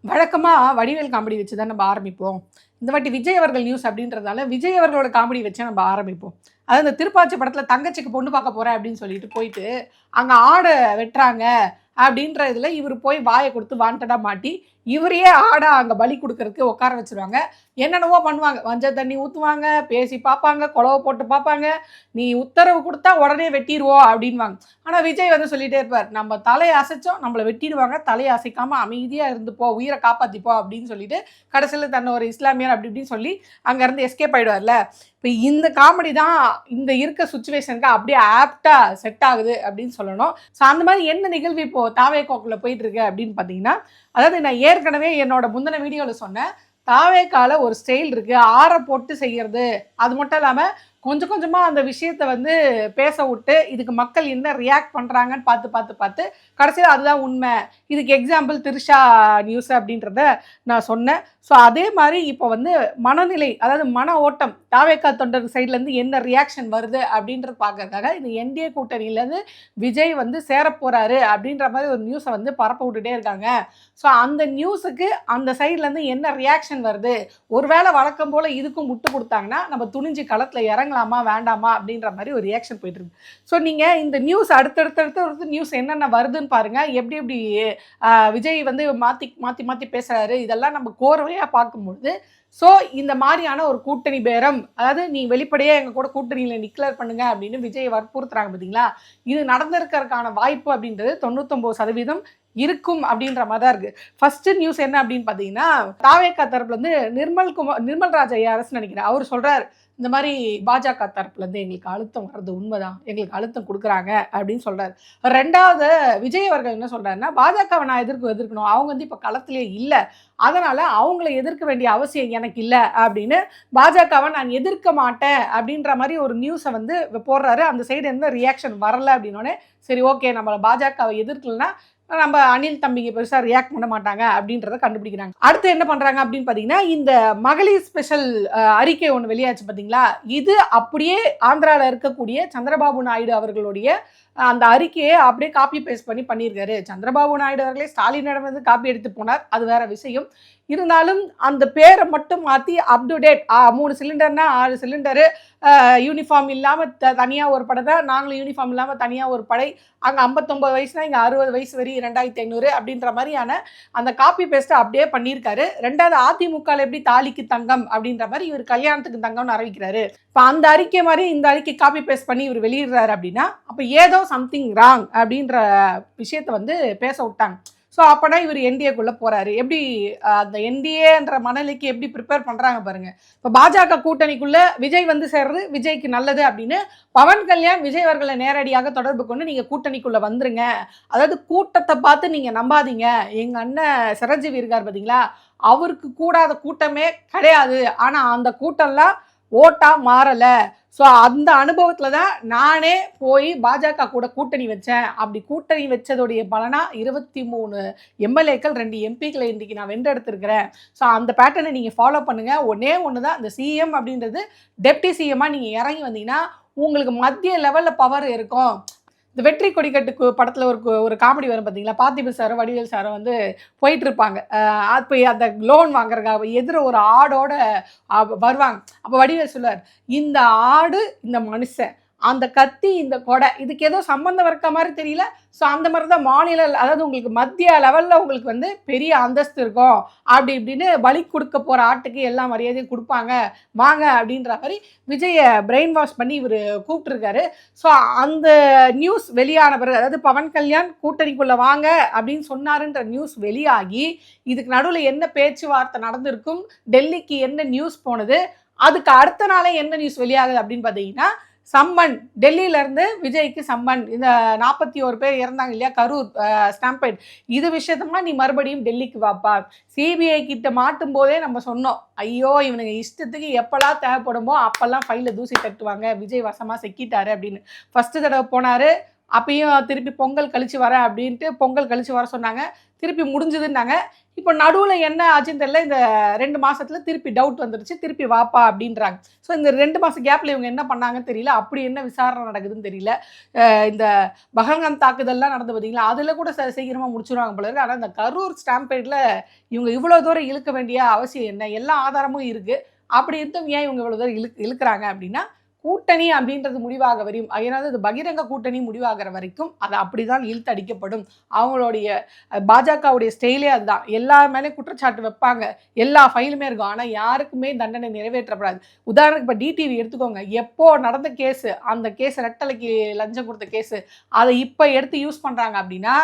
வழக்கமா வடிவேல் காமெடி வச்சு தான் நம்ம ஆரம்பிப்போம். இந்த வாட்டி விஜய் அவர்கள் நியூஸ் அப்படின்றதால, விஜய் அவர்களோட காமெடி வச்சே நம்ம ஆரம்பிப்போம். அதாவது இந்த திருப்பாச்சி படத்துல தங்கச்சிக்கு பொண்ணு பார்க்க போறேன் அப்படின்னு சொல்லிட்டு போயிட்டு, அங்க ஆட வெட்டுறாங்க அப்படின்ற இதுல இவரு போய் வாய குடுத்து வாண்டடா மாட்டி, இவரையே ஆடா அங்க பலி குடுக்கறதுக்கு உட்கார வச்சுருவாங்க. என்னென்னவோ பண்ணுவாங்க. மஞ்சள் தண்ணி ஊத்துவாங்க, பேசி பார்ப்பாங்க, குலவ போட்டு பார்ப்பாங்க. நீ உத்தரவு குடுத்தா உடனே வெட்டிருவோம் அப்படின்வாங்க. ஆனா விஜய் வந்து சொல்லிட்டே இருப்பார். நம்ம தலைய அசைச்சோம், நம்மள வெட்டிடுவாங்க. தலைய அசைக்காம அமைதியா இருந்துப்போ, உயிர காப்பாத்திப்போ அப்படின்னு சொல்லிட்டு, கடைசியில தன்னை ஒரு இஸ்லாமியர் அப்படி இப்படின்னு சொல்லி அங்கருந்து எஸ்கேப் ஆயிடுவார்ல. இப்ப இந்த காமெடி தான் இந்த இருக்க சிச்சுவேஷனுக்கு அப்படியே ஆப்ட்டா செட் ஆகுது அப்படின்னு சொல்லணும். ஸோ அந்த மாதிரி என்ன நிகழ்வு இப்போ தாவேகாக்குள்ள போயிட்டு இருக்கு அப்படின்னு பார்த்தீங்கன்னா, அதாவது நான் ஏற்கனவே என்னோட முந்தின வீடியோல சொன்னேன். தாவேகால ஒரு ஸ்டைல் இருக்கு. ஆற போட்டு செய்யறது. அது மட்டும் இல்லாம கொஞ்சம் கொஞ்சமா அந்த விஷயத்த வந்து பேச விட்டு, இதுக்கு மக்கள் என்ன ரியாக்ட் பண்றாங்கன்னு பார்த்து பார்த்து பார்த்து கடைசியில அதுதான் உண்மை. இதுக்கு எக்ஸாம்பிள் திரிஷா நியூஸ் அப்படின்றத நான் சொன்னேன். ஸோ அதே மாதிரி இப்போ வந்து மனநிலை, அதாவது மன ஓட்டம் தாவேகா தொண்டர் சைட்லேருந்து என்ன ரியாக்ஷன் வருது அப்படின்றது பார்க்கறதுக்காக இந்த என்டிஏ கூட்டணியிலேருந்து விஜய் வந்து சேரப்போறாரு அப்படின்ற மாதிரி ஒரு நியூஸை வந்து பரப்ப விட்டுட்டே இருக்காங்க. ஸோ அந்த நியூஸுக்கு அந்த சைட்லேருந்து என்ன ரியாக்ஷன் வருது, ஒருவேளை வழக்கம் போல் இதுக்கும் முட்டு கொடுத்தாங்கன்னா நம்ம துணிஞ்சு களத்தில் இறங்கலாமா வேண்டாமா அப்படின்ற மாதிரி ஒரு ரியாக்ஷன் போயிட்டு இருக்கு. ஸோ நீங்கள் இந்த நியூஸ் அடுத்தடுத்து நியூஸ் என்னென்ன வருதுன்னு பாருங்கள். எப்படி எப்படி விஜய் வந்து மாற்றி மாற்றி மாற்றி பேசுகிறாரு, இதெல்லாம் நம்ம கோர்வையாக பார்க்கும்பொழுது ஸோ இந்த மாதிரியான ஒரு கூட்டணி பேரம், அதாவது நீ வெளிப்படையாக எங்கள் கூட கூட்டணியில் டிக்ளேர் பண்ணுங்க அப்படின்னு விஜய் வற்புறுத்துறாங்க பார்த்தீங்களா, இது நடந்திருக்கிறதுக்கான வாய்ப்பு அப்படின்றது 99% இருக்கும் அப்படின்ற மாதிரி தான் இருக்குது. ஃபர்ஸ்ட் நியூஸ் என்ன அப்படின்னு பார்த்தீங்கன்னா, தாவேகா தரப்புல இருந்து நிர்மல் ராஜ் ஐஆர்எஸ் நினைக்கிறேன், அவர் சொல்கிறார் இந்த மாதிரி பாஜக தரப்புலேருந்து எங்களுக்கு அழுத்தம் வர்றது உண்மைதான், எங்களுக்கு அழுத்தம் கொடுக்குறாங்க அப்படின்னு சொல்கிறார். ரெண்டாவது விஜய் அவர்கள் என்ன சொல்கிறாருன்னா, பாஜகவை நான் எதிர்க்கணும், அவங்க வந்து இப்போ களத்திலே இல்லை, அதனால் அவங்கள எதிர்க்க வேண்டிய அவசியம் எனக்கு இல்லை அப்படின்னு பாஜகவை நான் எதிர்க்க மாட்டேன் அப்படின்ற மாதிரி ஒரு நியூஸை வந்து போடுறாரு. அந்த சைடு எந்த ரியாக்ஷன் வரலை அப்படின்னோடனே சரி ஓகே, நம்மளை பாஜகவை எதிர்க்கலன்னா நம்ம அனில் தம்பிங்க பெருசாக ரியாக்ட் பண்ண மாட்டாங்க அப்படின்றத கண்டுபிடிக்கிறாங்க. அடுத்து என்ன பண்ணுறாங்க அப்படின்னு பார்த்தீங்கன்னா, இந்த மகளிர் ஸ்பெஷல் அறிக்கை ஒன்று வெளியாச்சு பார்த்தீங்களா, இது அப்படியே ஆந்திராவில் இருக்கக்கூடிய சந்திரபாபு நாயுடு அவர்களுடைய அந்த அறிக்கையை அப்படியே காப்பி பேஸ்ட் பண்ணியிருக்காரு. சந்திரபாபு நாயுடு அவர்களே ஸ்டாலினிடம் வந்து காப்பி எடுத்து போனார், அது வேற விஷயம். இருந்தாலும் அந்த பேரை மட்டும் மாற்றி up to date 3 சிலிண்டர்னா 6 cylinder, uniform இல்லாமல் தனியாக ஒரு படை தான், நாங்களும் யூனிஃபார்ம் இல்லாமல் தனியாக ஒரு படை, அங்கே 59 வயசுனா இங்கே 60 வயசு வரி 2500 அப்படின்ற மாதிரியான அந்த காப்பி பேஸ்ட்டை அப்படியே பண்ணியிருக்காரு. ரெண்டாவது அதிமுகவில் எப்படி தாலிக்கு தங்கம் அப்படின்ற மாதிரி இவர் கல்யாணத்துக்கு தங்கம்னு அறிவிக்கிறாரு. இப்போ அந்த அறிக்கை மாதிரி இந்த அறிக்கை காப்பி பேஸ்ட் பண்ணி இவர் வெளியிடுறாரு அப்படின்னா, அப்போ ஏதோ சம்திங் ராங் அப்படின்ற விஷயத்தை வந்து பேச விட்டாங்க. ஸோ அப்போனா இவர் என்டிஏக்குள்ளே போகிறாரு. எப்படி அந்த என்டிஏன்ற மனநிலைக்கு எப்படி ப்ரிப்பேர் பண்ணுறாங்க பாருங்கள். இப்போ பாஜக கூட்டணிக்குள்ளே விஜய் வந்து சேர்றது விஜய்க்கு நல்லது அப்படின்னு பவன் கல்யாண் விஜய் அவர்களை நேரடியாக தொடர்பு கொண்டு நீங்கள் கூட்டணிக்குள்ளே வந்துருங்க, அதாவது கூட்டத்தை பார்த்து நீங்கள் நம்பாதீங்க, எங்கள் அண்ணன் சிரஞ்சீவி இருக்கார் பார்த்தீங்களா, அவருக்கு கூடாத கூட்டமே கிடையாது, ஆனால் அந்த கூட்டம்லாம் ஓட்டாக மாறலை, ஸோ அந்த அனுபவத்தில் தான் நானே போய் பாஜக கூட கூட்டணி வச்சேன், அப்படி கூட்டணி வச்சதோடைய பலனா 23 எம்எல்ஏக்கள் 2 எம்பிக்களை இன்றைக்கி நான் வென்றெடுத்திருக்கிறேன். ஸோ அந்த பேட்டர்னை நீங்கள் ஃபாலோ பண்ணுங்கள். ஒன்று தான், இந்த சிஎம் அப்படின்றது டெப்டி சிஎம்மாக நீங்கள் இறங்கி வந்தீங்கன்னா உங்களுக்கு மத்திய லெவலில் பவர் இருக்கும். இந்த வெற்றி கொடிக்கட்டு படத்தில் ஒரு காமெடி வரும் பார்த்தீங்களா, பார்த்திபன் சாரும் வடிவேல் சாரும் வந்து போயிட்டு இருப்பாங்க. அப்போ அந்த லோன் வாங்குறதுக்காக எதிர ஒரு ஆடோட வருவாங்க. அப்போ வடிவேல் சொல்லுவார், இந்த ஆடு இந்த மனுஷன், அந்த கத்தி இந்த கொடை, இதுக்கு ஏதோ சம்மந்தம் இருக்க மாதிரி தெரியல. ஸோ அந்த மாதிரி தான் மாநில, அதாவது உங்களுக்கு மத்திய லெவலில் உங்களுக்கு வந்து பெரிய அந்தஸ்து இருக்கும், அப்படி இப்படின்னு பலி கொடுக்க போகிற ஆட்டுக்கு எல்லா மரியாதையும் கொடுப்பாங்க வாங்க அப்படின்ற மாதிரி விஜயை பிரெயின் வாஷ் பண்ணி இவர் கூப்பிட்டுருக்காரு. ஸோ அந்த நியூஸ் வெளியான பிறகு, அதாவது பவன் கல்யாண் கூட்டணிக்குள்ளே வாங்க அப்படின்னு சொன்னாருன்ற நியூஸ் வெளியாகி இதுக்கு நடுவில் என்ன பேச்சுவார்த்தை நடந்திருக்கும், டெல்லிக்கு என்ன நியூஸ் போனது, அதுக்கு அடுத்த நாளே என்ன நியூஸ் வெளியாகுது அப்படின்னு பார்த்தீங்கன்னா, சம்மன், டெல்லியிலேருந்து விஜய்க்கு சம்மன். இந்த 41 பேர் இறந்தாங்க இல்லையா கரூர் ஸ்டாம்பைட், இது விஷயத்தமா நீ மறுபடியும் டெல்லிக்கு வாப்பா. சிபிஐ கிட்ட மாட்டும் போதே நம்ம சொன்னோம், ஐயோ இவனுங்க இஷ்டத்துக்கு எப்போல்லாம் தேவைப்படுமோ அப்போல்லாம் ஃபைலில் தூசி தட்டுவாங்க, விஜய் வசமாக செக்கிட்டாரு அப்படின்னு. ஃபஸ்ட்டு தடவை போனார், அப்பயும் திருப்பி பொங்கல் கழிச்சு வரேன் அப்படின்ட்டு பொங்கல் கழிச்சு வர சொன்னாங்க, திருப்பி முடிஞ்சதுன்னாங்க. இப்போ நடுவில் என்ன ஆச்சுன்னு தெரியல, இந்த 2 மாசத்துல திருப்பி டவுட் வந்துருச்சு, திருப்பி வாப்பா அப்படின்றாங்க. ஸோ இந்த 2 மாச கேப்ல இவங்க என்ன பண்ணாங்கன்னு தெரியல, அப்படி என்ன விசாரணை நடக்குதுன்னு தெரியல. இந்த பஹல்காம் தாக்குதல்லாம் நடந்து பார்த்தீங்களா, அதில் கூட சீக்கிரமா முடிச்சுருவாங்க போல இருக்கு. ஆனால் இந்த கரூர் ஸ்டாம்பேட்ல இவங்க இவ்வளோ தூரம் இழுக்க வேண்டிய அவசியம் என்ன? எல்லா ஆதாரமும் இருக்கு. அப்படி இருந்தும் ஏன் இவங்க இவ்வளோ தூரம் இழுக்கிறாங்க அப்படின்னா, கூட்டணி அப்படின்றது முடிவாக வரையும், ஏதாவது இது பகிரங்க கூட்டணி முடிவாகிற வரைக்கும் அது அப்படிதான் இழுத்தடிக்கப்படும். அவங்களுடைய பாஜகவுடைய ஸ்டைலே அதுதான். எல்லா மேலேயும் குற்றச்சாட்டு வைப்பாங்க, எல்லா ஃபைலுமே இருக்கும். ஆனால் யாருக்குமே தண்டனை நிறைவேற்றப்படாது. உதாரணத்துக்கு இப்போ டிடிவி எடுத்துக்கோங்க, எப்போ நடந்த கேஸு, அந்த கேஸ் ரெட்டலைக்கு லஞ்சம் கொடுத்த கேஸு, அதை இப்போ எடுத்து யூஸ் பண்ணுறாங்க அப்படின்னா,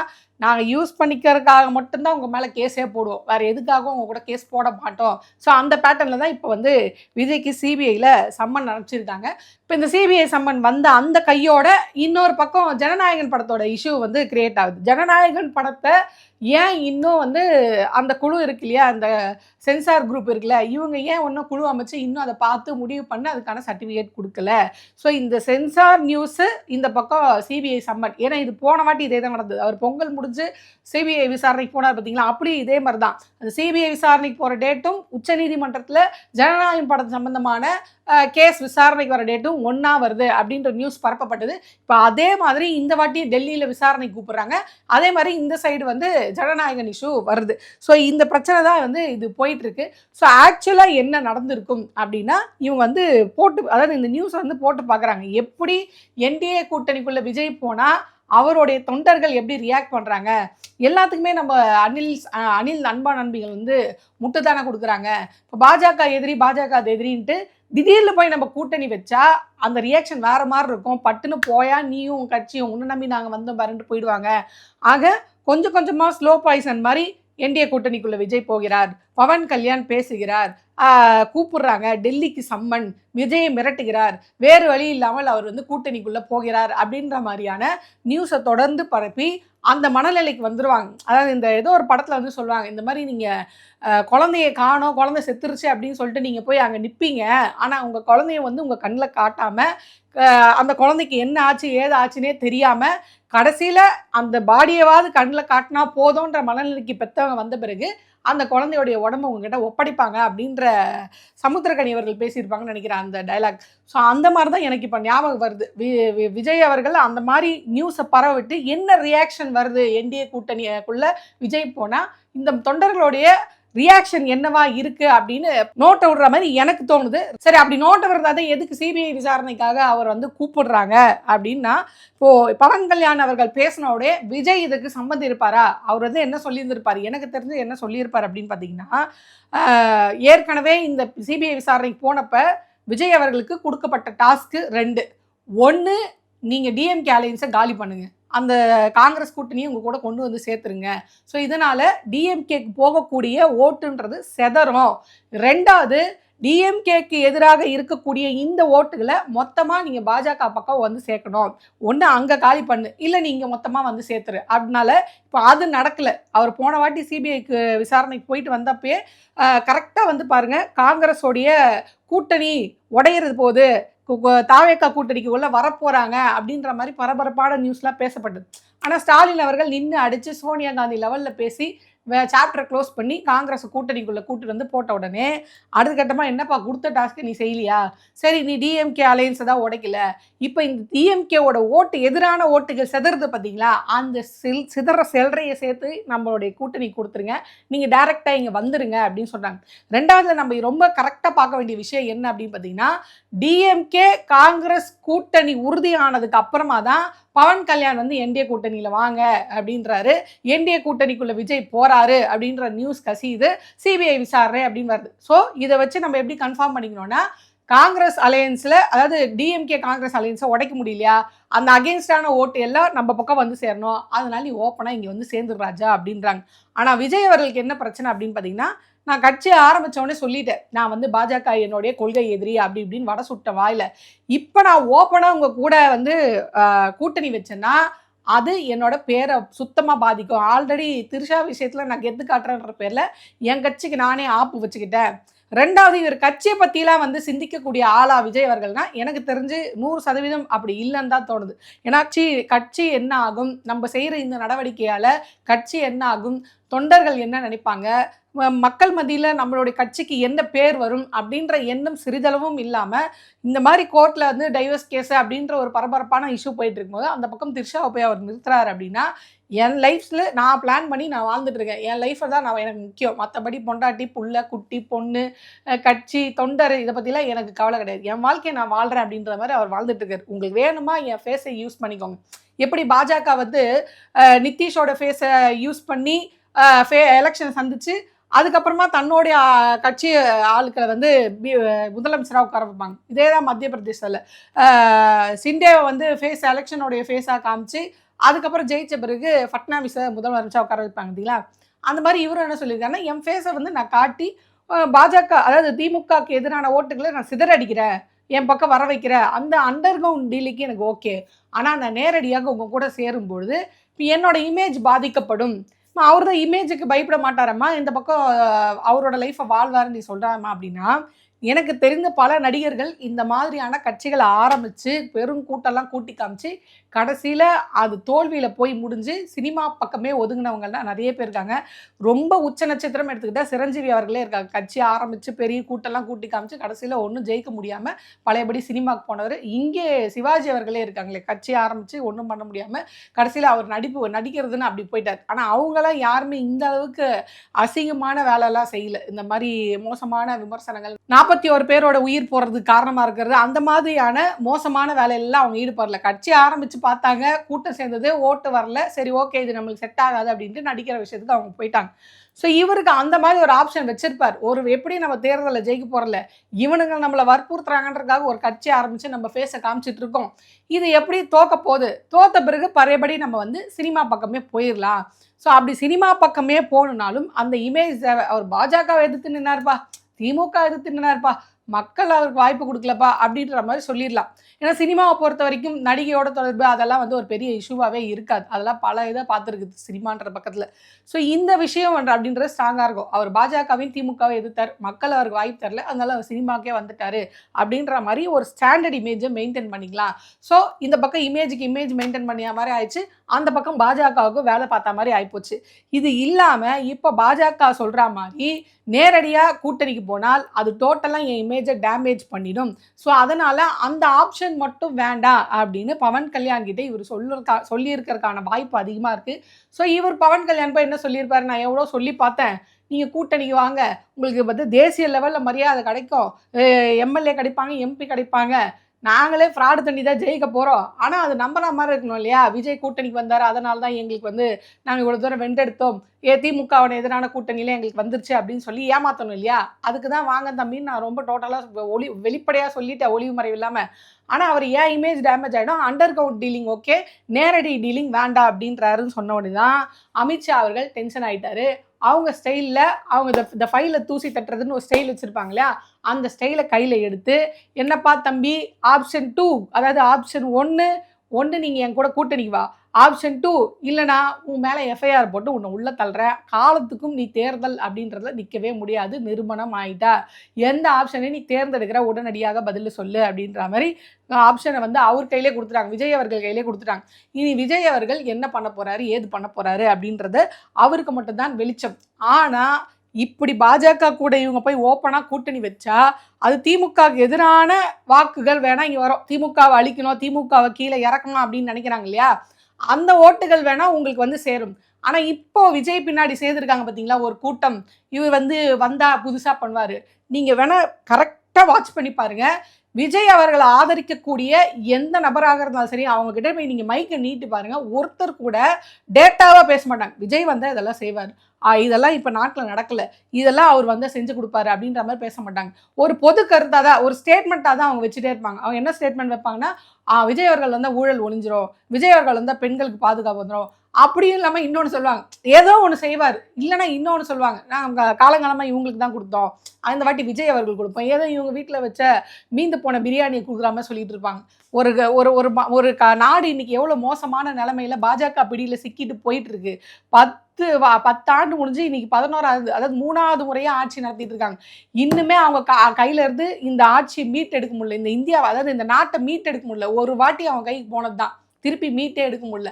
நாங்கள் யூஸ் பண்ணிக்கிறதுக்காக மட்டும்தான் உங்கள் மேலே கேஸே போடுவோம், வேறு எதுக்காகவும் உங்கள் கூட கேஸ் போட மாட்டோம். ஸோ அந்த பேட்டர்னில் தான் இப்போ வந்து விஜய்க்கு சிபிஐயில் சம்மன் அனுப்பிச்சிருக்காங்க. இப்போ இந்த சிபிஐ சம்மன் வந்த அந்த கையோட இன்னொரு பக்கம் ஜனநாயகன் படத்தோட இஷ்யூ வந்து கிரியேட் ஆகுது. ஜனநாயகன் படத்தை ஏன் இன்னும் வந்து அந்த குழு இருக்கு இல்லையா, அந்த சென்சார் குரூப் இருக்குல்ல, இவங்க ஏன் ஒன்றும் குழு அமைச்சு இன்னும் அதை பார்த்து முடிவு பண்ணி அதுக்கான சர்டிஃபிகேட் கொடுக்கல? ஸோ இந்த சென்சார் நியூஸு, இந்த பக்கம் சிபிஐ சம்மன். ஏன்னா இது போன வாட்டி இதே தான் நடந்தது. அவர் பொங்கல் முடிஞ்சு சிபிஐ விசாரணைக்கு போனார் பார்த்தீங்களா, அப்படியே இதே மாதிரி தான். அந்த சிபிஐ விசாரணைக்கு போகிற டேட்டும் உச்சநீதிமன்றத்தில் ஜனநாயகம் படம் சம்பந்தமான கேஸ் விசாரணைக்கு வர டேட்டும் ஒன்றா வருது அப்படின்ற நியூஸ் பரப்பப்பட்டது. இப்போ அதே மாதிரி இந்த வாட்டி டெல்லியில் விசாரணைக்கு கூப்பிட்றாங்க. அதே மாதிரி இந்த சைடு வந்து ஜனநாயகன் இஷ்யூ வருது. ஸோ இந்த பிரச்சனை தான் வந்து இது போயிட்டுருக்கு. ஸோ ஆக்சுவலாக என்ன நடந்திருக்கும் அப்படின்னா, இவங்க வந்து அதாவது இந்த நியூஸை வந்து போட்டு பார்க்குறாங்க, எப்படி என்டிஏ கூட்டணிக்குள்ளே விஜய் போனால் அவருடைய தொண்டர்கள் எப்படி ரியாக்ட் பண்ணுறாங்க. எல்லாத்துக்குமே நம்ம அனில் அன்பா நண்பிகள் வந்து முட்டுத்தானே கொடுக்குறாங்க. இப்போ பாஜக எதிரின்ட்டு திடீர்னு போய் நம்ம கூட்டணி வச்சா அந்த ரியாக்ஷன் வேறு மாதிரி இருக்கும். பட்டுன்னு போயா நீயும் கட்சியும் உன்னை நம்பி நாங்கள் வந்தோம் பாருன்ட்டு போயிடுவாங்க. ஆக கொஞ்சம் கொஞ்சமாக ஸ்லோ பாய்சன் மாதிரி என்டிஏ கூட்டணிக்குள்ள விஜய் போகிறார், பவன் கல்யாண் பேசுகிறார், கூப்பிடுறாங்க, டெல்லிக்கு சம்மன், விஜயை மிரட்டுகிறார், வேறு வழி இல்லாமல் அவர் வந்து கூட்டணிக்குள்ளே போகிறார் அப்படின்ற மாதிரியான நியூஸை தொடர்ந்து பரப்பி அந்த மனநிலைக்கு வந்துடுவாங்க. அதாவது இந்த ஏதோ ஒரு படத்தில் வந்து சொல்லுவாங்க, இந்த மாதிரி நீங்கள் குழந்தைய காணோம், குழந்தை செத்துருச்சு அப்படின்னு சொல்லிட்டு நீங்கள் போய் அங்கே நிற்பீங்க, ஆனால் உங்கள் குழந்தைய வந்து உங்கள் கண்ணில் காட்டாமல் அந்த குழந்தைக்கு என்ன ஆச்சு ஏது ஆச்சுன்னே தெரியாமல் கடைசியில் அந்த பாடியவாவது கண்ணில் காட்டினா போதுன்ற மனநிலைக்கு பெற்றவங்க வந்த பிறகு அந்த குழந்தையோடைய உடம்பு உங்ககிட்ட ஒப்படைப்பாங்க அப்படின்ற சமுத்திரக்கனி அவர்கள் பேசியிருப்பாங்கன்னு நினைக்கிறேன் அந்த டைலாக். ஸோ அந்த மாதிரி தான் எனக்கு இப்போ ஞாபகம் வருது. விஜய் அவர்கள் அந்த மாதிரி நியூஸை பரவிட்டு என்ன ரியாக்ஷன் வருது என்டிஏ கூட்டணிக்குள்ள விஜய் போனால் இந்த தொண்டர்களுடைய ரியாக்ஷன் என்னவா இருக்கு அப்படின்னு நோட்டை விடுற மாதிரி எனக்கு தோணுது. சரி, அப்படி நோட்டை விடுறத எதுக்கு சிபிஐ விசாரணைக்காக அவர் வந்து கூப்பிடுறாங்க அப்படின்னா, இப்போ பவன் கல்யாண் அவர்கள் பேசினோடே விஜய் இதுக்கு சம்மந்தம் இருப்பாரா, அவர் வந்து என்ன சொல்லியிருந்திருப்பார், எனக்கு தெரிஞ்சு என்ன சொல்லியிருப்பார் அப்படின்னு பார்த்தீங்கன்னா, ஏற்கனவே இந்த சிபிஐ விசாரணைக்கு போனப்ப விஜய் அவர்களுக்கு கொடுக்கப்பட்ட டாஸ்க்கு 2. 1, நீங்கள் டிஎம்கே அலையன்ஸை காலி பண்ணுங்க, அந்த காங்கிரஸ் கூட்டணியை உங்க கூட கொண்டு வந்து சேர்த்துருங்க. ஸோ இதனால டிஎம்கேக்கு போகக்கூடிய ஓட்டுன்றது செதறும். 2வது, டிஎம்கேக்கு எதிராக இருக்கக்கூடிய இந்த ஓட்டுகளை மொத்தமாக நீங்கள் பாஜக பக்கம் வந்து சேர்க்கணும். ஒன்று அங்கே காலி பண்ணு, இல்லை நீங்கள் மொத்தமாக வந்து சேர்த்துரு. அதனால இப்போ அது நடக்கலை. அவர் போன வாட்டி சிபிஐக்கு விசாரணைக்கு போயிட்டு வந்தப்பே கரெக்டாக வந்து பாருங்கள், காங்கிரஸோடைய கூட்டணி உடையிறது போது, தாவேக்கா கூட்டணிக்கு உள்ள வரப்போகிறாங்க அப்படின்ற மாதிரி பரபரப்பான நியூஸ்லாம் பேசப்பட்டது. ஆனால் ஸ்டாலின் அவர்கள் நின்று அடித்து சோனியா காந்தி லெவலில் பேசி சாப்டரை க்ளோஸ் பண்ணி காங்கிரஸ் கூட்டணிக்குள்ளே கூட்டு வந்து போட்ட உடனே அடுத்த கட்டமாக என்னப்பா கொடுத்த டாஸ்க்கு நீ செய்யலையா, சரி நீ டிஎம்கே அலையன்ஸை தான் உடைக்கல, இப்போ இந்த டிஎம்கேவோட ஓட்டு எதிரான ஓட்டுகள் செதறது பார்த்தீங்களா, அந்த செல்றையை சேர்த்து நம்மளுடைய கூட்டணி கொடுத்துருங்க, நீங்கள் டைரெக்டாக இங்கே வந்துடுங்க அப்படின்னு சொன்னாங்க. 2வது நம்ம ரொம்ப கரெக்டாக பார்க்க வேண்டிய விஷயம் என்ன அப்படின்னு பார்த்தீங்கன்னா, டிஎம்கே காங்கிரஸ் கூட்டணி உறுதியானதுக்கு அப்புறமா தான் பவன் கல்யாண் வந்து என்டிஏ கூட்டணியில் வாங்க அப்படின்றாரு, என்டிஏ கூட்டணிக்குள்ளே விஜய் போகிறாரு அப்படின்ற நியூஸ் கசியுது, சிபிஐ விசாரணை அப்படின்னு வருது. ஸோ இதை வச்சு நம்ம எப்படி கன்ஃபார்ம் பண்ணிக்கணும்னா, காங்கிரஸ் அலையன்ஸில், அதாவது டிஎம்கே காங்கிரஸ் அலையன்ஸை உடைக்க முடியலையா, அந்த அகெயின்ஸ்டான ஓட்டு எல்லாம் நம்ம பக்கம் வந்து சேரணும், அதனால நீ ஓப்பனாக இங்கே வந்து சேர்ந்துடுறாஜா அப்படின்றாங்க. ஆனால் விஜய் அவர்களுக்கு என்ன பிரச்சனை அப்படின்னு பார்த்தீங்கன்னா, நான் கட்சியை ஆரம்பித்தோடனே சொல்லிட்டேன், நான் வந்து பாஜக என்னுடைய கொள்கை எதிரி அப்படி இப்படின்னு வட சுட்ட வாயில், இப்போ நான் ஓப்பனாக உங்கள் கூட வந்து கூட்டணி வச்சேன்னா அது என்னோட பேரை சுத்தமாக பாதிக்கும். ஆல்ரெடி திரிஷா விஷயத்தில் நான் கெத்து காட்டுறேன்ற பேரில் என் கட்சிக்கு நானே ஆப்பு வச்சுக்கிட்டேன். 2வது இவர் கட்சியை பற்றிலாம் வந்து சிந்திக்கக்கூடிய ஆளா விஜய் அவர்கள்னா எனக்கு தெரிஞ்சு 100% அப்படி இல்லைன்னு தான் தோணுது. ஏன்னா கட்சி என்ன ஆகும், நம்ம செய்கிற இந்த நடவடிக்கையால் கட்சி என்ன ஆகும், தொண்டர்கள் என்ன நினைப்பாங்க, மக்கள் மத்தியில் நம்மளுடைய கட்சிக்கு என்ன பேர் வரும் அப்படின்ற எண்ணம் சிறிதளவும் இல்லாமல் இந்த மாதிரி கோர்ட்டில் வந்து டைவர்ஸ் கேஸ் அப்படின்ற ஒரு பரபரப்பான இஷ்யூ போயிட்டு இருக்கும்போது அந்த பக்கம் திரிஷாவை போய் அவர் நிறுத்துறாரு அப்படின்னா என் லைஃப்பில் நான் பிளான் பண்ணி நான் வாழ்ந்துட்டு இருக்கேன். என் லைஃப்பை தான் எனக்கு முக்கியம். மற்றபடி பொண்டாட்டி புள்ள குட்டி பொண்ணு கட்சி தொண்டர் இதை பற்றிலாம் எனக்கு கவலை கிடையாது. என் வாழ்க்கையை நான் வாழ்கிறேன் அப்படின்ற மாதிரி அவர் வாழ்ந்துட்டு இருக்காரு. உங்களுக்கு வேணுமா என் ஃபேஸை யூஸ் பண்ணிக்கோங்க. எப்படி பாஜக வந்து நிதிஷோட ஃபேஸை யூஸ் பண்ணி எலெக்ஷன் சந்திச்சு அதுக்கப்புறமா தன்னுடைய கட்சி ஆட்களை வந்து முதலமைச்சராக உட்கார வைப்பாங்க. இதே தான் மத்திய பிரதேசத்தில் சிண்டேவை வந்து எலெக்ஷனுடைய ஃபேஸாக காமிச்சு அதுக்கப்புறம் ஜெயிச்ச பிறகு ஃபட்னாவிஸை முதலமைச்சராக உட்கார வைப்பாங்க இல்லைங்களா. அந்த மாதிரி இவரும் என்ன சொல்லியிருக்காருன்னா என் ஃபேஸை வந்து நான் காட்டி பாஜக அதாவது திமுகவுக்கு எதிரான ஓட்டுகளை நான் சிதறடிக்கிறேன், என் பக்கம் வர வைக்கிறேன், அந்த அண்டர் கிரவுண்ட் டீலுக்கு எனக்கு ஓகே. ஆனால் நான் நேரடியாக உங்கள் கூட சேரும்பொழுது இப்போ என்னோட இமேஜ் பாதிக்கப்படும். அவர் தான் இமேஜுக்கு பயப்பட மாட்டாரம்மா, இந்த பக்கம் அவரோட லைஃப்பை வாழ்வாருன்னு நீ சொல்கிறாம்மா அப்படின்னா எனக்கு தெரிந்த பல நடிகர்கள் இந்த மாதிரியான கட்சிகளை ஆரம்பித்து பெரும் கூட்டெல்லாம் கூட்டி காமிச்சு கடைசியில் அது தோல்வியில் போய் முடிஞ்சு சினிமா பக்கமே ஒதுங்கினவங்கலாம் நிறைய பேர் இருக்காங்க. ரொம்ப உச்ச நட்சத்திரம் எடுத்துக்கிட்டால் சிரஞ்சீவி அவர்களே இருக்காங்க. கட்சி ஆரம்பித்து பெரிய கூட்டெல்லாம் கூட்டி காமிச்சு கடைசியில் ஒன்றும் ஜெயிக்க முடியாமல் பழையபடி சினிமாவுக்கு போனவர். இங்கே சிவாஜி அவர்களே இருக்காங்களே, கட்சி ஆரம்பித்து ஒன்றும் பண்ண முடியாமல் கடைசியில் அவர் நடிக்கிறதுன்னு அப்படி போயிட்டார். ஆனால் அவங்களாம் யாருமே இந்த அளவுக்கு அசிங்கமான வேலையெல்லாம் செய்யலை. இந்த மாதிரி மோசமான விமர்சனங்கள் 41 பேரோட உயிர் போகிறதுக்கு காரணமாக இருக்கிறது அந்த மாதிரியான மோசமான வேலையெல்லாம் அவங்க ஈடுபடல. கட்சி ஆரம்பித்து பார்த்தாங்க, கூட்டம் சேர்ந்தது, ஓட்டு வரல, சரி ஓகே இது நம்மளுக்கு செட் ஆகாது அப்படின்ட்டு நடிக்கிற விஷயத்துக்கு அவங்க போயிட்டாங்க. ஸோ இவருக்கு அந்த மாதிரி ஒரு ஆப்ஷன் வச்சிருப்பார். எப்படி நம்ம தேர்தலில் ஜெயிக்க போகிறல, இவனுங்க நம்மளை வற்புறுத்துறாங்கன்றதுக்காக ஒரு கட்சி ஆரம்பித்து நம்ம ஃபேஸை காமிச்சிட்டு இருக்கோம். இது எப்படி தோக்க போகுது, தோத்த பிறகு பழையபடி நம்ம வந்து சினிமா பக்கமே போயிடலாம். ஸோ அப்படி சினிமா பக்கமே போகணுன்னாலும் அந்த இமேஜ் அவர் பாஜகவை எதிர்த்து நின்னார்ப்பா, திமுக எதிர்த்து நின்னார்ப்பா, மக்கள் அவருக்கு வாய்ப்பு கொடுக்கலப்பா அப்படின்ற மாதிரி சொல்லிடலாம். ஏன்னா சினிமாவை பொறுத்த வரைக்கும் நடிகையோட தொடர்பு அதெல்லாம் வந்து ஒரு பெரிய இஷ்யூவாகவே இருக்காது. அதெல்லாம் பல இதை பார்த்துருக்குது சினிமான்ற பக்கத்தில். ஸோ இந்த விஷயம் அப்படின்றது ஸ்ட்ராங்காக இருக்கும். அவர் பாஜகவையும் திமுகவை எதிர்த்தார், மக்கள் அவருக்கு வாய்ப்பு தரல, அதனால அவர் சினிமாக்கே வந்துட்டார் அப்படின்ற மாதிரி ஒரு ஸ்டாண்டர்ட் இமேஜை மெயின்டைன் பண்ணிக்கலாம். ஸோ இந்த பக்கம் இமேஜ் மெயின்டைன் பண்ணிய மாதிரி ஆயிடுச்சு, அந்த பக்கம் பாஜகவுக்கும் வேலை பார்த்த மாதிரி ஆயிப்போச்சு. இது இல்லாமல் இப்போ பாஜக சொல்கிற மாதிரி நேரடியாக கூட்டணிக்கு போனால் அது டோட்டலாக என் இமேஜை டேமேஜ் பண்ணிடும். ஸோ அதனால் அந்த ஆப்ஷன் மட்டும் வேண்டாம் அப்படின்னு பவன் கல்யாண் கிட்டே இவர் சொல்லியிருக்கிறதுக்கான வாய்ப்பு அதிகமாக இருக்குது. ஸோ இவர் பவன் கல்யாண் போய் என்ன சொல்லியிருப்பாரு, நான் எவ்வளோ சொல்லி பார்த்தேன், நீங்கள் கூட்டணிக்கு வாங்க, உங்களுக்கு வந்து தேசிய லெவலில் மரியாதை கிடைக்கும், எம்எல்ஏ கிடைப்பாங்க, எம்பி கிடைப்பாங்க, நாங்களே ஃப்ராடு தண்ணி தான் ஜெயிக்க போகிறோம். ஆனால் அது நம்புற மாதிரி இருக்கணும் இல்லையா. விஜய் கூட்டணிக்கு வந்தார், அதனால தான் எங்களுக்கு வந்து நாங்கள் இவ்வளோ தூரம் வெண்டெடுத்தோம், திமுகவோட எதிரான கூட்டணியில் எங்களுக்கு வந்துருச்சு அப்படின்னு சொல்லி ஏமாற்றணும் இல்லையா. அதுக்கு தான் வாங்க தம்பின்னு நான் ரொம்ப டோட்டலாக வெளிப்படையாக சொல்லிட்டேன், ஒளிவு மறைவு இல்லாமல். ஆனால் அவர் ஏன் இமேஜ் டேமேஜ் ஆகிடும், அண்டர் கிரவுண்ட் டீலிங் ஓகே, நேரடி டீலிங் வேண்டாம் அப்படின்றாருன்னு சொன்ன உடனே தான் அமித்ஷா அவர்கள் டென்ஷன் ஆகிட்டாரு. அவங்க ஸ்டைலில் அவங்க இந்த ஃபைலை தூசி தட்டுறதுன்னு ஒரு ஸ்டைல் வச்சுருப்பாங்க இல்லையா, அந்த ஸ்டைலை கையில் எடுத்து என்னப்பா தம்பி ஆப்ஷன் 2 அதாவது ஆப்ஷன் 1 நீங்கள் என் கூட கூட்டணிக்கு வா, ஆப்ஷன் 2 இல்லைனா உன் மேலே எஃப்ஐஆர் போட்டு உன்னை உள்ள தள்ளுற, காலத்துக்கும் நீ தேர்தல் அப்படின்றத நிற்கவே முடியாது, நிரூபணம் ஆகிட்டா, எந்த ஆப்ஷனை நீ தேர்ந்தெடுக்கிற உடனடியாக பதில் சொல்லு அப்படின்ற மாதிரி ஆப்ஷனை வந்து அவர் கையிலே கொடுத்துட்டாங்க, விஜய் அவர்கள் கையிலே கொடுத்துட்டாங்க. இனி விஜய் அவர்கள் என்ன பண்ண போகிறாரு, ஏது பண்ண போகிறாரு அப்படின்றது அவருக்கு மட்டும்தான் வெளிச்சம். ஆனால் இப்படி பாஜக கூட இவங்க போய் ஓப்பனாக கூட்டணி வச்சா அது திமுகவுக்கு எதிரான வாக்குகள் வேணால் இங்கே வரும், திமுகவை அழிக்கணும், திமுகவை கீழே இறக்கணும் அப்படின்னு நினைக்கிறாங்க இல்லையா, அந்த ஓட்டுகள் வேணால் உங்களுக்கு வந்து சேரும். ஆனால் இப்போ விஜய் பின்னாடி சேர்ந்துருக்காங்க பார்த்தீங்களா ஒரு கூட்டம், இவர் வந்து வந்தால் புதுசாக பண்ணுவார். நீங்கள் வேணால் கரெக்டாக வாட்ச் பண்ணி பாருங்கள், விஜய் அவர்களை ஆதரிக்கக்கூடிய எந்த நபராக இருந்தாலும் சரி அவங்கக்கிட்ட போய் நீங்கள் மைக்கை நீட்டு பாருங்கள், ஒருத்தர் கூட டேட்டாவாக பேச மாட்டாங்க. விஜய் வந்தால் இதெல்லாம் செய்வார், இதெல்லாம் இப்போ நாட்டில் நடக்கலை, இதெல்லாம் அவர் வந்து செஞ்சு கொடுப்பாரு அப்படின்ற மாதிரி பேச மாட்டாங்க. ஒரு பொது கருத்தாக தான், ஒரு ஸ்டேட்மெண்ட்டாக தான் அவங்க வச்சுட்டே இருப்பாங்க. அவங்க என்ன ஸ்டேட்மெண்ட் வைப்பாங்கன்னா, விஜய் அவர்கள் வந்தால் ஊழல் ஒழிஞ்சிரும், விஜய் அவர்கள் வந்தால் பெண்களுக்கு பாதுகாப்பு வந்துடும், அப்படியும் இல்லாமல் இன்னொன்று சொல்லுவாங்க, ஏதோ ஒன்று செய்வார், இல்லைன்னா இன்னொன்று சொல்லுவாங்க, நாங்கள் காலங்காலமாக இவங்களுக்கு தான் கொடுத்தோம், அந்த வாட்டி விஜய் அவர்கள் கொடுப்போம், ஏதோ இவங்க வீட்டில் வச்ச மீந்து போன பிரியாணியை கொடுக்குற மாதிரி சொல்லிட்டு இருப்பாங்க. ஒரு ஒரு ஒரு ஒரு நாடு இன்னைக்கு எவ்வளோ மோசமான நிலைமையில பாஜக பிடியில் சிக்கிட்டு போயிட்டு இருக்கு. 10 ஆண்டு முடிஞ்சு இன்னைக்கு 11வது, அதாவது 3வது முறையா ஆட்சி நடத்திட்டு இருக்காங்க. இன்னுமே அவங்க கையில இருந்து இந்த ஆட்சியை மீட்டெடுக்க முடியல. இந்த இந்தியாவை, அதாவது இந்த நாட்டை மீட்டெடுக்க முடியல. ஒரு வாட்டி அவங்க கைக்கு போனது தான், திருப்பி மீட்டே எடுக்க முடியல.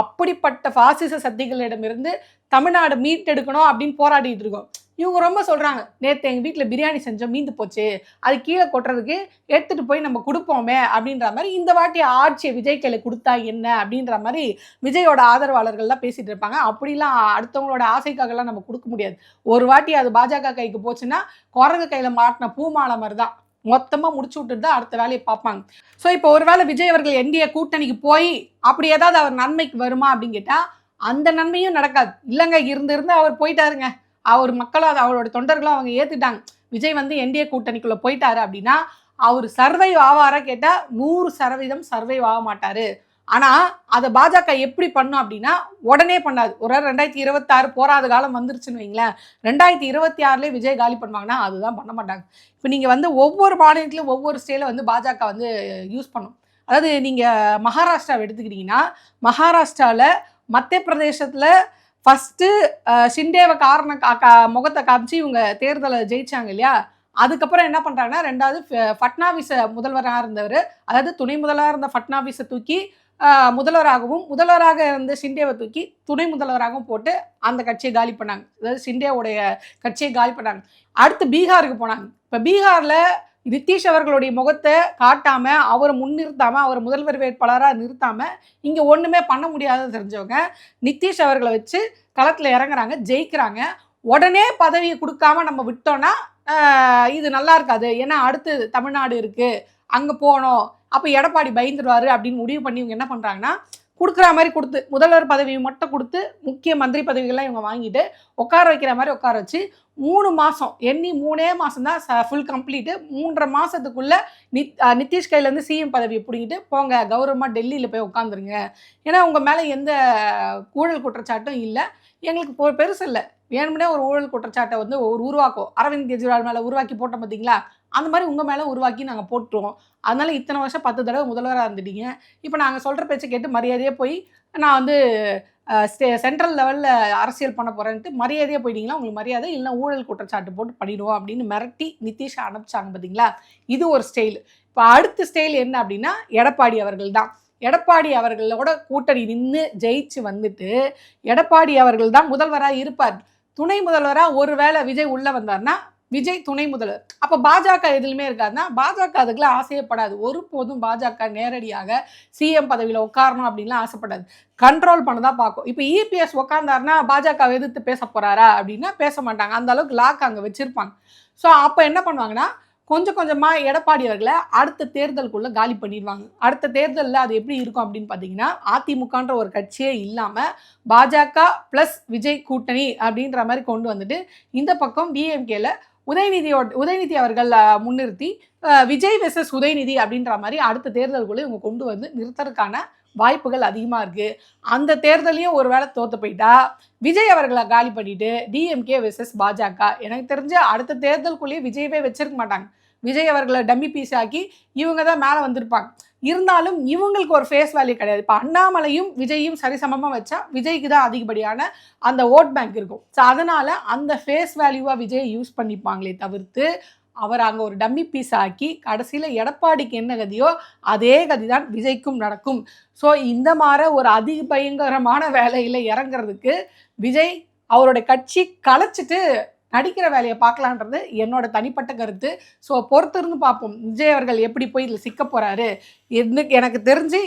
அப்படிப்பட்ட பாசிச சக்திகளிடமிருந்து தமிழ்நாடு மீட்டெடுக்கணும் அப்படின்னு போராடிட்டு இருக்கோம். இவங்க ரொம்ப சொல்றாங்க, நேற்று எங்கள் வீட்டில் பிரியாணி செஞ்சோம், மீந்து போச்சு, அது கீழே கொட்டுறதுக்கு எடுத்துட்டு போய் நம்ம கொடுப்போமே அப்படின்ற மாதிரி இந்த வாட்டி ஆட்சியை விஜய் கையில் கொடுத்தா என்ன அப்படின்ற மாதிரி விஜயோட ஆதரவாளர்கள்லாம் பேசிட்டு இருப்பாங்க. அப்படிலாம் அடுத்தவங்களோட ஆசைக்காகலாம் நம்ம கொடுக்க முடியாது. ஒரு வாட்டி அது பாஜக கைக்கு போச்சுன்னா குரங்கு கையில் மாட்டின பூமாலை மாதிரி தான், மொத்தமாக முடிச்சு விட்டுட்டு தான் அடுத்த வேலையை பார்ப்பாங்க. ஸோ இப்போ ஒருவேளை விஜய் அவர்கள் என்டிஏ கூட்டணிக்கு போய் அப்படி ஏதாவது அவர் நன்மைக்கு வருமா அப்படின்னு கேட்டால் அந்த நன்மையும் நடக்காது. இல்லைங்க, இருந்து அவர் போயிட்டாருங்க, அவர் மக்களும் அவரோட தொண்டர்களும் அவங்க ஏற்றுட்டாங்க, விஜய் வந்து என்டிஏ கூட்டணிக்குள்ளே போயிட்டாரு அப்படின்னா அவர் சர்வைவ் ஆவாரா கேட்டால் 100% சர்வைவ் ஆக மாட்டார். ஆனால் அதை பாஜக எப்படி பண்ணும் அப்படின்னா உடனே பண்ணாது. ஒரு 2026 போராத காலம் வந்துருச்சுன்னு வைங்களேன், 2026 விஜய் காலி பண்ணுவாங்கன்னா அதுதான் பண்ண மாட்டாங்க. இப்போ நீங்கள் வந்து ஒவ்வொரு மாநிலத்திலும் ஒவ்வொரு ஸ்டேல வந்து பாஜக வந்து யூஸ் பண்ணும். அதாவது நீங்கள் மகாராஷ்டிராவை எடுத்துக்கிட்டிங்கன்னா, மகாராஷ்டிராவில் மத்திய பிரதேசத்தில் ஃபஸ்ட்டு ஷிண்டேவை முகத்தை காமிச்சு இவங்க தேர்தலை ஜெயிச்சாங்க இல்லையா, அதுக்கப்புறம் என்ன பண்ணுறாங்கன்னா 2வது ஃபட்னாவிஸை முதல்வராக இருந்தவர், அதாவது துணை முதல்வராக இருந்த ஃபட்னாவிஸை தூக்கி முதல்வராகவும், முதல்வராக இருந்த ஷிண்டேவை தூக்கி துணை முதல்வராகவும் போட்டு அந்த கட்சியை காலி பண்ணாங்க. அதாவது ஷிண்டேவுடைய கட்சியை காலி பண்ணாங்க. அடுத்து பீகாருக்கு போனாங்க. இப்போ பீகாரில் நிதிஷ் அவர்களுடைய முகத்தை காட்டாமல், அவரை முன்னிறுத்தாமல், அவரை முதல்வர் வேட்பாளராக நிறுத்தாமல் இங்கே ஒன்றுமே பண்ண முடியாத தெரிஞ்சவங்க நிதிஷ் அவர்களை வச்சு களத்தில் இறங்குறாங்க, ஜெயிக்கிறாங்க. உடனே பதவியை கொடுக்காம நம்ம விட்டோன்னா இது நல்லா இருக்காது, ஏன்னா அடுத்து தமிழ்நாடு இருக்குது, அங்கே போனோம், அப்போ எடப்பாடி பயந்துருவாரு அப்படின்னு முடிவு பண்ணி இவங்க என்ன பண்ணுறாங்கன்னா, கொடுக்குற மாதிரி கொடுத்து முதல்வர் பதவியை மட்டும் கொடுத்து முக்கிய மந்திரி பதவிகள்லாம் இவங்க வாங்கிட்டு உட்கார வைக்கிற மாதிரி உட்கார வச்சு 3 மாதம், எண்ணி 3 மாதம் தான் ஃபுல் கம்ப்ளீட்டு. 3.5 மாதத்துக்குள்ளே நிதிஷ் கையிலேருந்து சிஎம் பதவியை பிடிங்கிட்டு போங்க, கௌரவமாக டெல்லியில் போய் உட்காந்துருங்க, ஏன்னா உங்கள் மேலே எந்த ஊழல் குற்றச்சாட்டும் இல்லை, எங்களுக்கு பெருசு இல்லை, வேணும்னே ஒரு ஊழல் குற்றச்சாட்டை வந்து உருவாக்கும், அரவிந்த் கெஜ்ரிவால் மேலே உருவாக்கி போட்டோம் பார்த்தீங்களா, அந்த மாதிரி உங்கள் மேலே உருவாக்கி நாங்கள் போட்டுருவோம், அதனால் இத்தனை வருஷம் 10 தடவை முதல்வராக இருந்துட்டீங்க, இப்போ நாங்கள் சொல்கிற பேச்சை கேட்டு மரியாதையாக போய் நான் வந்து சென்ட்ரல் லெவலில் அரசியல் பண்ண போகிறேன்ட்டு மரியாதையாக போயிட்டீங்களா, உங்களுக்கு மரியாதை இல்லைன்னா ஊழல் குற்றச்சாட்டு போட்டு பண்ணிடுவோம் அப்படின்னு மிரட்டி நிதிஷை அனுப்பிச்சாங்க பார்த்தீங்களா, இது ஒரு ஸ்டைல். இப்போ அடுத்த ஸ்டைல் என்ன அப்படின்னா எடப்பாடி அவர்கள் தான். எடப்பாடி அவர்களோட கூட்டணி நின்று ஜெயிச்சு வந்துட்டு எடப்பாடி அவர்கள் தான் முதல்வராக இருப்பார். துணை முதல்வராக ஒரு வேளை விஜய் உள்ளே வந்தார்னா விஜய் துணை முதல்வர். அப்போ பாஜக எதுலையுமே இருக்காதுன்னா பாஜக அதுக்கெல்லாம் ஆசையப்படாது. ஒருபோதும் பாஜக நேரடியாக சிஎம் பதவியில் உட்காரணும் அப்படின்லாம் ஆசைப்படாது, கண்ட்ரோல் பண்ண தான் பார்க்கும். இப்போ இபிஎஸ் உட்கார்ந்தாருன்னா பாஜக எதிர்த்து பேச போகிறாரா அப்படின்னா பேச மாட்டாங்க, அந்த அளவுக்கு லாக் அங்கே வச்சுருப்பாங்க. ஸோ அப்போ என்ன பண்ணுவாங்கன்னா கொஞ்சம் கொஞ்சமாக எடப்பாடி அவர்களை அடுத்த தேர்தலுக்குள்ளே காலி பண்ணிடுவாங்க. அடுத்த தேர்தலில் அது எப்படி இருக்கும் அப்படின்னு பார்த்தீங்கன்னா, அதிமுகன்ற ஒரு கட்சியே இல்லாமல் பாஜக ப்ளஸ் விஜய் கூட்டணி அப்படின்ற மாதிரி கொண்டு வந்துட்டு இந்த பக்கம் டிஎம்கேல உதயநிதி அவர்கள் முன்னிறுத்தி விஜய் வெர்சஸ் உதயநிதி அப்படின்ற மாதிரி அடுத்த தேர்தலுக்குள்ளே இவங்க கொண்டு வந்து நிறுத்தறதுக்கான வாய்ப்புகள் அதிகமாக இருக்குது. அந்த தேர்தலையும் ஒரு வேளை தோற்று போயிட்டா விஜய் அவர்களை காலி பண்ணிவிட்டு டிஎம்கே வெர்சஸ் பாஜக. எனக்கு தெரிஞ்ச அடுத்த தேர்தலுக்குள்ளேயே விஜயவே வச்சிருக்க மாட்டாங்க, விஜய் அவர்களை டம்மி பீஸ் ஆக்கி இவங்க தான் மேலே வந்திருப்பாங்க. இருந்தாலும் இவங்களுக்கு ஒரு ஃபேஸ் வேல்யூ கிடையாது. இப்போ அண்ணாமலையும் விஜயும் சரிசமமாக வச்சா விஜய்க்கு தான் அதிகப்படியான அந்த ஓட் பேங்க் இருக்கும். ஸோ அதனால் அந்த ஃபேஸ் வேல்யூவாக விஜய் யூஸ் பண்ணிப்பாங்களே தவிர்த்து அவர் அங்கே ஒரு டம்மி பீஸ் ஆக்கி கடைசியில் எடப்பாடிக்கு என்ன கதியோ அதே கதி தான் விஜய்க்கும் நடக்கும். ஸோ இந்த மாதிரி ஒரு அதிபயங்கரமான வேலையில் இறங்குறதுக்கு விஜய் அவரோட கட்சி கலைச்சிட்டு நடிக்கிற வேலையை பார்க்கலான்றது என்னோட தனிப்பட்ட கருத்து. ஸோ பொறுத்திருந்து பார்ப்போம் விஜய் அவர்கள் எப்படி போய் இதில் சிக்க போகிறாரு. எனக்கு தெரிஞ்சு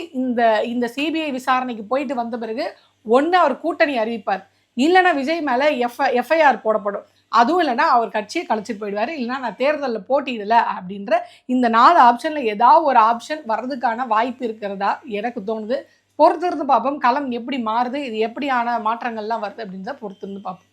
இந்த சிபிஐ விசாரணைக்கு போயிட்டு வந்த பிறகு ஒன்று அவர் கூட்டணி அறிவிப்பார், இல்லைன்னா விஜய் மேலே எஃப்ஐஆர் போடப்படும், அதுவும் இல்லைன்னா அவர் கட்சியை கழிச்சிட்டு போயிடுவார், இல்லைனா நான் தேர்தலில் போட்டியிடலை அப்படின்ற இந்த 4 ஆப்ஷனில் ஏதாவது ஒரு ஆப்ஷன் வர்றதுக்கான வாய்ப்பு இருக்கிறதா எனக்கு தோணுது. பொறுத்திருந்து பார்ப்போம் களம் எப்படி மாறுது, இது எப்படியான மாற்றங்கள்லாம் வருது அப்படின்றத பொறுத்திருந்து பார்ப்போம்.